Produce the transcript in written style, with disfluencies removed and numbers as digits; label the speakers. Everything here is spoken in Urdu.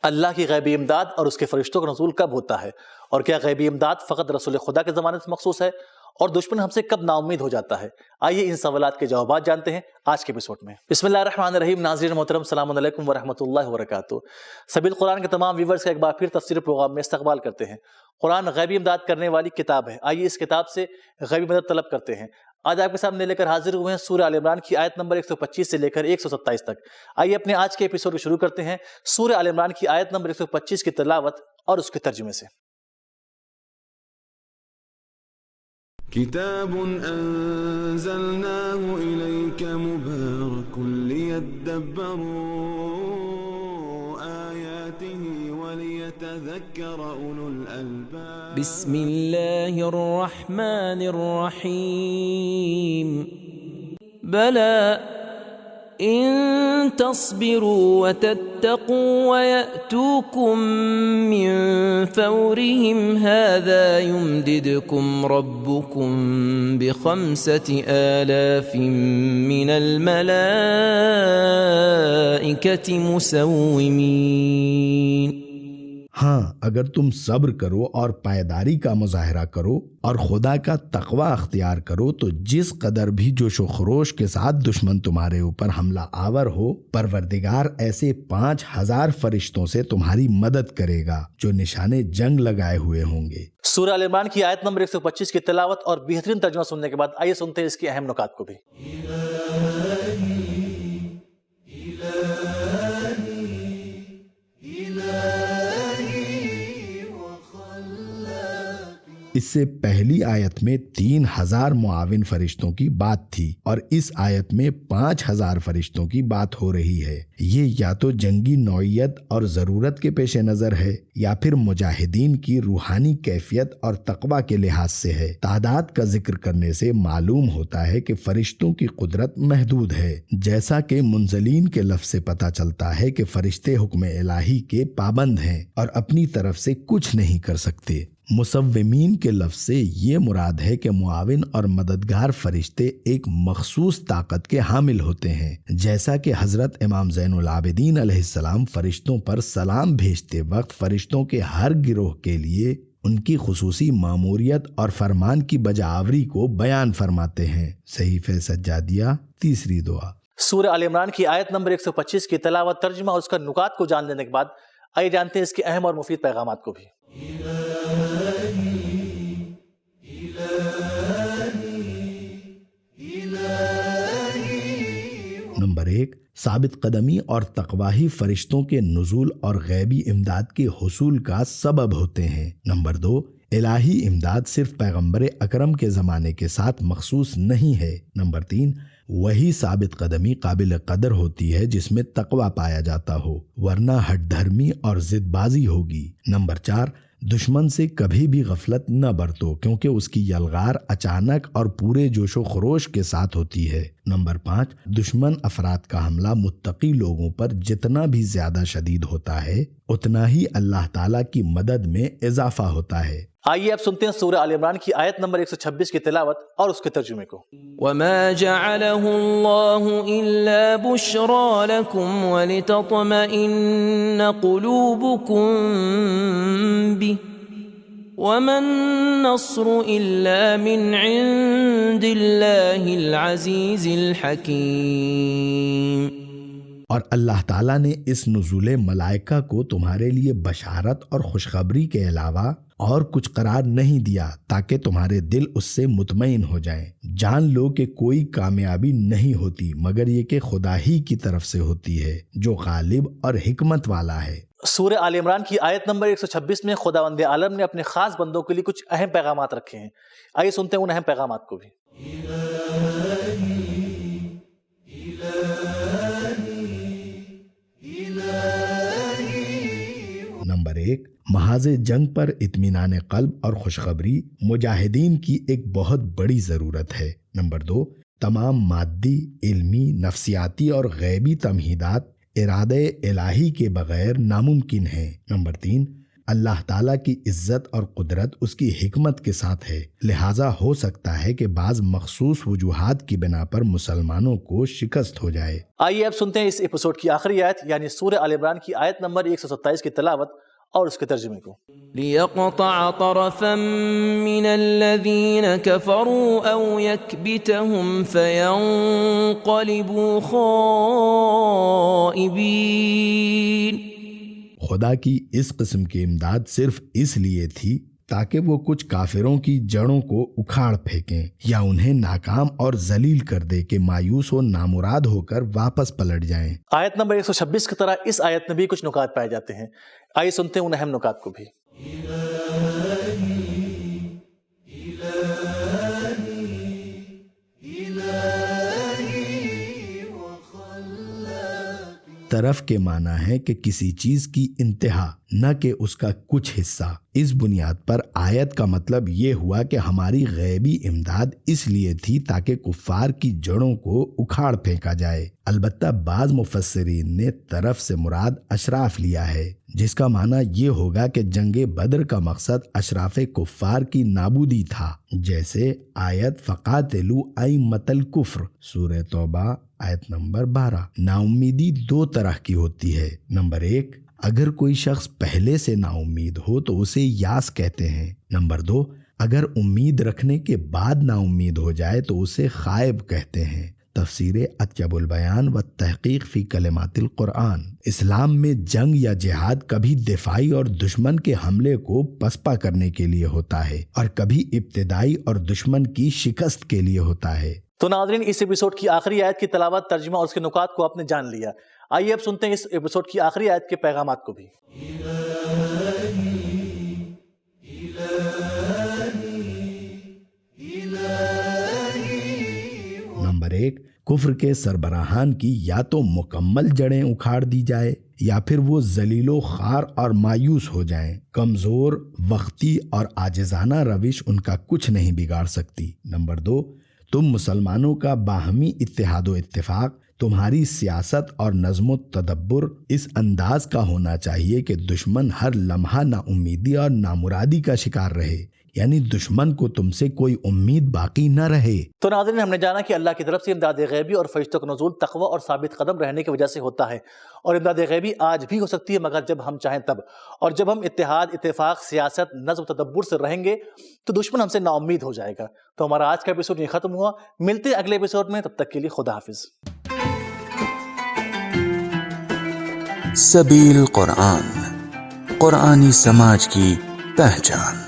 Speaker 1: اللہ کی غیبی امداد اور اس کے فرشتوں کا نزول کب ہوتا ہے، اور کیا غیبی امداد فقط رسول خدا کے زمانے سے مخصوص ہے، اور دشمن ہم سے کب نا امید ہو جاتا ہے؟ آئیے ان سوالات کے جوابات جانتے ہیں آج کے ایپیسوڈ میں۔ بسم اللہ الرحمن الرحیم۔ ناظرین محترم، السلام علیکم ورحمۃ اللہ وبرکاتہ۔ سبیل قرآن کے تمام ویورز کا ایک بار پھر تفسیر پروگرام میں استقبال کرتے ہیں۔ قرآن غیبی امداد کرنے والی کتاب ہے، آئیے اس کتاب سے غیبی مدد طلب کرتے ہیں۔ آج آپ کے سامنے لے کر حاضر ہوئے ہیں سورہ آل عمران کی آیت نمبر 125 سے لے کر 127 تک۔ آئیے اپنے آج کے ایپیسوڈ کو شروع کرتے ہیں سورہ آل عمران کی آیت نمبر 125 کی تلاوت اور اس کے ترجمے سے۔
Speaker 2: کتاب انزلناه الیک مبارک لیدبروا آیاته ولیتذکر اولو الالباب۔
Speaker 3: بسم اللہ الرحمن الرحیم۔ بلی ان تصبروا وتتقوا ويأتوكم من فورهم هذا يمددكم ربكم بخمسة آلاف من الملائكة مسومين۔
Speaker 4: ہاں، اگر تم صبر کرو اور پائیداری کا مظاہرہ کرو اور خدا کا تقوی اختیار کرو تو جس قدر بھی جوش و خروش کے ساتھ دشمن تمہارے اوپر حملہ آور ہو، پروردگار ایسے 5000 فرشتوں سے تمہاری مدد کرے گا جو نشانے جنگ لگائے ہوئے ہوں گے۔
Speaker 1: سورہ آل عمران کی آیت نمبر 125 کی تلاوت اور بہترین ترجمہ سننے کے بعد آئیے سنتے ہیں اس کی اہم نکات کو بھی۔
Speaker 4: اس سے پہلی آیت میں 3000 معاون فرشتوں کی بات تھی اور اس آیت میں 5000 فرشتوں کی بات ہو رہی ہے۔ یہ یا تو جنگی نوعیت اور ضرورت کے پیش نظر ہے یا پھر مجاہدین کی روحانی کیفیت اور تقوی کے لحاظ سے ہے۔ تعداد کا ذکر کرنے سے معلوم ہوتا ہے کہ فرشتوں کی قدرت محدود ہے، جیسا کہ منزلین کے لفظ سے پتہ چلتا ہے کہ فرشتے حکم الہی کے پابند ہیں اور اپنی طرف سے کچھ نہیں کر سکتے۔ مسومین کے لفظ سے یہ مراد ہے کہ معاون اور مددگار فرشتے ایک مخصوص طاقت کے حامل ہوتے ہیں، جیسا کہ حضرت امام زین العابدین علیہ السلام فرشتوں پر سلام بھیجتے وقت فرشتوں کے ہر گروہ کے لیے ان کی خصوصی ماموریت اور فرمان کی بجاوری کو بیان فرماتے ہیں۔ صحیفہ سجادیہ، تیسری دعا۔
Speaker 1: سورہ آل عمران کی آیت نمبر 125 کی تلاوت، ترجمہ اور اس کا نکات کو جان لینے کے بعد آئیے جانتے ہیں اس کے اہم اور مفید پیغامات کو بھی۔
Speaker 4: نمبر 1، ثابت قدمی اور تقوی ہی فرشتوں کے نزول اور غیبی امداد کے حصول کا سبب ہوتے ہیں۔ نمبر 2، الہی امداد صرف پیغمبر اکرم کے زمانے کے ساتھ مخصوص نہیں ہے۔ نمبر 3، وہی ثابت قدمی قابل قدر ہوتی ہے جس میں تقوی پایا جاتا ہو، ورنہ ہٹ دھرمی اور ضد بازی ہوگی۔ نمبر 4، دشمن سے کبھی بھی غفلت نہ برتو کیونکہ اس کی یلغار اچانک اور پورے جوش و خروش کے ساتھ ہوتی ہے۔ نمبر 5، دشمن افراد کا حملہ متقی لوگوں پر جتنا بھی زیادہ شدید ہوتا ہے اتنا ہی اللہ تعالیٰ کی مدد میں اضافہ ہوتا ہے۔
Speaker 1: آئیے اب سنتے ہیں سورہ آل عمران کی آیت نمبر 126 کی تلاوت اور اس کے ترجمے کو۔
Speaker 3: وما جعله الله إلا بشرى لكم ولتطمئن قلوبكم به وما النصر إلا من عند الله العزيز الحكيم۔
Speaker 4: اور اللہ تعالیٰ نے اس نزول ملائکہ کو تمہارے لیے بشارت اور خوشخبری کے علاوہ اور کچھ قرار نہیں دیا تاکہ تمہارے دل اس سے مطمئن ہو جائیں۔ جان لو کہ کوئی کامیابی نہیں ہوتی مگر یہ کہ خدا ہی کی طرف سے ہوتی ہے جو غالب اور حکمت والا ہے۔
Speaker 1: سورہ آل عمران کی آیت نمبر 126 میں خداوند عالم نے اپنے خاص بندوں کے لیے کچھ اہم پیغامات رکھے ہیں۔ آئیے سنتے ہیں ان اہم پیغامات کو بھی۔
Speaker 4: نمبر 1، محاذ جنگ پر اطمینان قلب اور خوشخبری مجاہدین کی ایک بہت بڑی ضرورت ہے۔ نمبر 2، تمام مادی، علمی، نفسیاتی اور غیبی تمہیدات ارادہ الہی کے بغیر ناممکن ہیں۔ نمبر 3، اللہ تعالیٰ کی عزت اور قدرت اس کی حکمت کے ساتھ ہے، لہٰذا ہو سکتا ہے کہ بعض مخصوص وجوہات کی بنا پر مسلمانوں کو شکست ہو جائے۔
Speaker 1: آئیے اب سنتے ہیں اس ایپیسوڈ کی آخری آیت یعنی سورہ آل عمران کی آیت نمبر 127 کی تلاوت اور اس کے ترجمے کو۔
Speaker 3: ليقطع طرفا من الذين كفروا أو يكبتهم فينقلبوا خائبين۔
Speaker 4: خدا کی اس قسم کی امداد صرف اس لیے تھی تاکہ وہ کچھ کافروں کی جڑوں کو اکھاڑ پھینکیں یا انہیں ناکام اور ذلیل کر دے کہ مایوس و نامراد ہو کر واپس پلٹ جائیں۔
Speaker 1: آیت نمبر 126 کی طرح اس آیت میں بھی کچھ نکات پائے جاتے ہیں، آئیے سنتے ہیں ان اہم نکات کو بھی۔
Speaker 4: طرف کے معنی ہے کہ کسی چیز کی انتہا، نہ کہ اس کا کچھ حصہ۔ اس بنیاد پر آیت کا مطلب یہ ہوا کہ ہماری غیبی امداد اس لیے تھی تاکہ کفار کی جڑوں کو اکھاڑ پھینکا جائے۔ البتہ بعض مفسرین نے طرف سے مراد اشراف لیا ہے، جس کا معنی یہ ہوگا کہ جنگ بدر کا مقصد اشراف کفار کی نابودی تھا، جیسے آیت فقاتلوا ائمۃ الکفر سورہ توبہ آیت نمبر 12۔ نا امیدی دو طرح کی ہوتی ہے۔ نمبر 1، اگر کوئی شخص پہلے سے نا امید ہو تو اسے یاس کہتے ہیں۔ نمبر 2، اگر امید رکھنے کے بعد نا امید ہو جائے تو اسے خائب کہتے ہیں۔ تفسیر اطیب البیان و تحقیق فی کلمات القرآن۔ اسلام میں جنگ یا جہاد کبھی دفاعی اور دشمن کے حملے کو پسپا کرنے کے لیے ہوتا ہے اور کبھی ابتدائی اور دشمن کی شکست کے لیے ہوتا ہے۔
Speaker 1: تو ناظرین، اس ایپیسوڈ کی آخری آیت کی تلاوت، ترجمہ اور اس کے نکات کو آپ نے جان لیا۔ آئیے اب سنتے ہیں اس ایپیسوڈ کی آخری آیت کے پیغامات کو بھی۔
Speaker 4: نمبر 1، کفر کے سربراہان کی یا تو مکمل جڑیں اکھاڑ دی جائے یا پھر وہ ذلیل و خوار اور مایوس ہو جائیں۔ کمزور، وقتی اور عاجزانہ روش ان کا کچھ نہیں بگاڑ سکتی۔ نمبر 2، تم مسلمانوں کا باہمی اتحاد و اتفاق، تمہاری سیاست اور نظم و تدبر اس انداز کا ہونا چاہیے کہ دشمن ہر لمحہ نا امیدی اور نامرادی کا شکار رہے، یعنی دشمن کو تم سے کوئی امید باقی نہ رہے۔
Speaker 1: تو ناظرین، ہم نے جانا کہ اللہ کی طرف سے امداد غیبی اور فرشتوں کا نزول تقوی اور ثابت قدم رہنے کی وجہ سے ہوتا ہے، اور امداد غیبی آج بھی ہو سکتی ہے مگر جب ہم چاہیں تب، اور جب ہم اتحاد، اتفاق، سیاست، نظم و تدبر سے رہیں گے تو دشمن ہم سے نا امید ہو جائے گا۔ تو ہمارا آج کا ایپیسوڈ یہ ختم ہوا، ملتے ہیں اگلے ایپیسوڈ میں، تب تک کے لیے خدا حافظ۔
Speaker 5: سبیل قرآن، قرآنی سماج کی پہچان۔